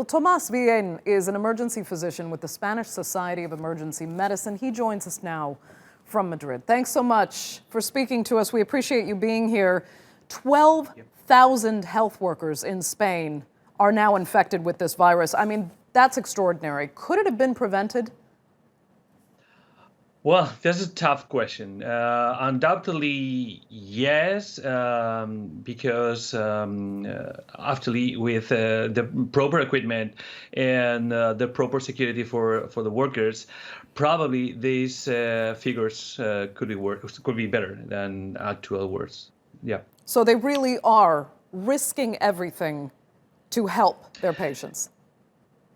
Well, Tomas Villen is an emergency physician with the Spanish Society of Emergency Medicine. He joins us now from Madrid. Thanks so much for speaking to us. We appreciate you being here. 12,000 health workers in Spain are now infected with this virus. I mean, that's extraordinary. Could it have been prevented? Well, that's a tough question. Undoubtedly, yes, because actually with the proper equipment and the proper security for the workers, probably these figures could be better than actual words. Yeah. So they really are risking everything to help their patients.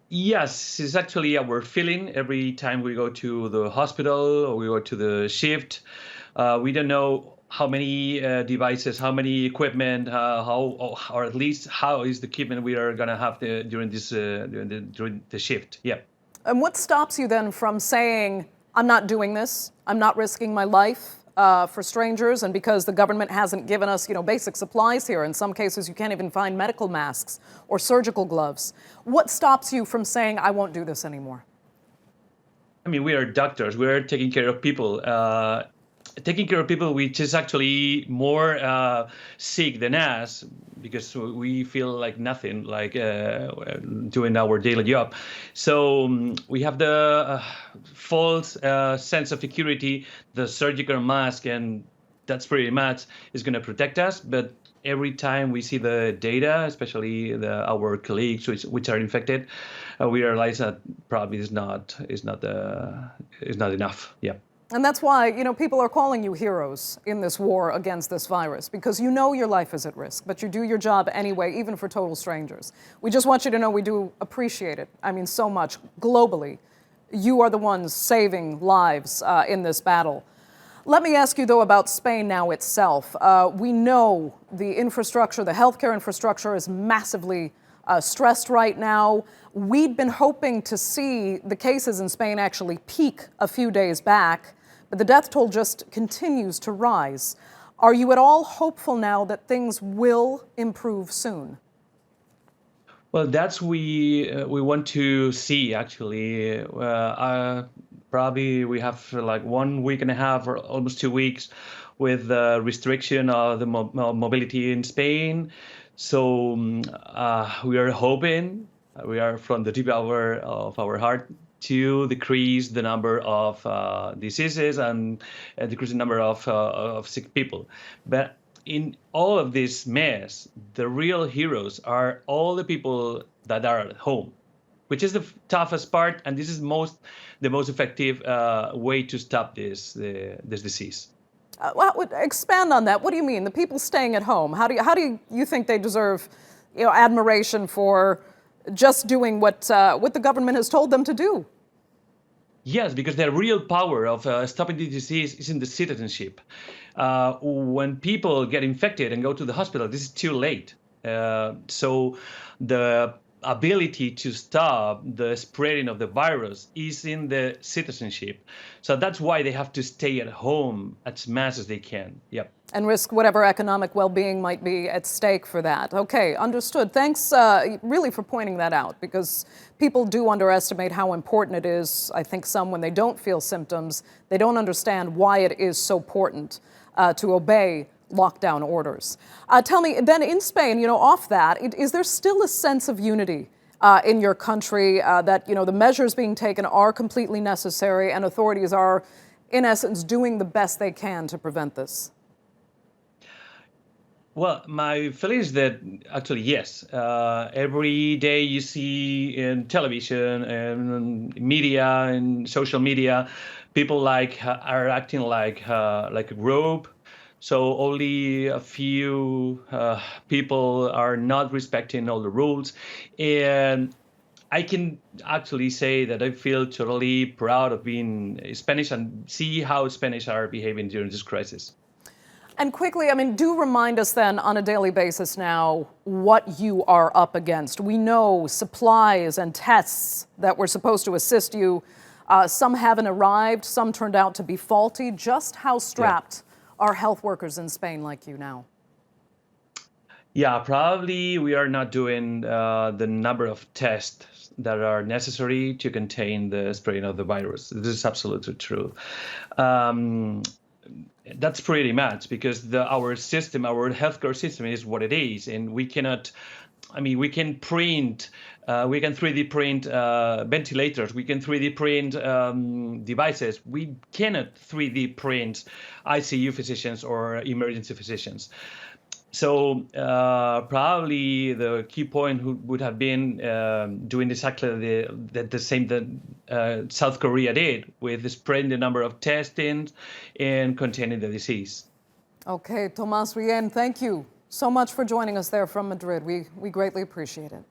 Yes, it's actually our feeling every time we go to the hospital or we go to the shift. We don't know how many devices, how many equipment, or at least how is the equipment we are going to have during the shift. Yeah. And what stops you then from saying, I'm not doing this, I'm not risking my life for strangers, and because the government hasn't given us, basic supplies here. In some cases, you can't even find medical masks or surgical gloves. What stops you from saying, I won't do this anymore? I mean, we are doctors. We are taking care of people. Taking care of people which is actually more sick than us, because we feel like nothing, like doing our daily job. So we have the false sense of security, the surgical mask, and that's pretty much is going to protect us. But every time we see the data, especially our colleagues which are infected, we realize that probably is not enough. Yeah. And that's why, people are calling you heroes in this war against this virus, because your life is at risk, but you do your job anyway, even for total strangers. We just want you to know we do appreciate it. I mean, so much. Globally, you are the ones saving lives in this battle. Let me ask you, though, about Spain now itself. We know the infrastructure, the healthcare infrastructure is massively stressed right now. We'd been hoping to see the cases in Spain actually peak a few days back, but the death toll just continues to rise. Are you at all hopeful now that things will improve soon? Well, that's we want to see, actually. Probably we have like 1 week and a half or almost 2 weeks with the restriction of the mobility in Spain. So we are hoping, we are from the deep hour of our heart, to decrease the number of diseases and decrease the number of sick people. But in all of this mess, the real heroes are all the people that are at home, which is the toughest part, and this is the most effective way to stop this disease. Expand on that. What do you mean? The people staying at home. How do you think they deserve, admiration for just doing what the government has told them to do? Yes, because the real power of stopping the disease is in the citizenship. When people get infected and go to the hospital, this is too late. So the ability to stop the spreading of the virus is in the citizenship. So that's why they have to stay at home as much as they can. Yep. And risk whatever economic well-being might be at stake for that. Okay, understood. Thanks really for pointing that out, because people do underestimate how important it is. I think some, when they don't feel symptoms, they don't understand why it is so important to obey lockdown orders. Tell me, then in Spain, off that, is there still a sense of unity in your country that, the measures being taken are completely necessary and authorities are, in essence, doing the best they can to prevent this? Well, my feeling is that actually, yes. Every day you see in television and media and social media, people are acting like a group. So only a few people are not respecting all the rules. And I can actually say that I feel totally proud of being Spanish and see how Spanish are behaving during this crisis. And quickly, do remind us then on a daily basis now what you are up against. We know supplies and tests that were supposed to assist you. Some haven't arrived, some turned out to be faulty. Just how strapped are health workers in Spain like you now? Yeah, probably we are not doing the number of tests that are necessary to contain the spreading of the virus. This is absolutely true. Um, that's pretty much because our system, our healthcare system is what it is, and we cannot. I mean, we can print, we can 3D print ventilators, we can 3D print devices. We cannot 3D print ICU physicians or emergency physicians. So probably the key point would have been doing exactly the same that South Korea did, with spreading the number of testings and containing the disease. Okay, Tomas Villen, thank you so much for joining us there from Madrid. We greatly appreciate it.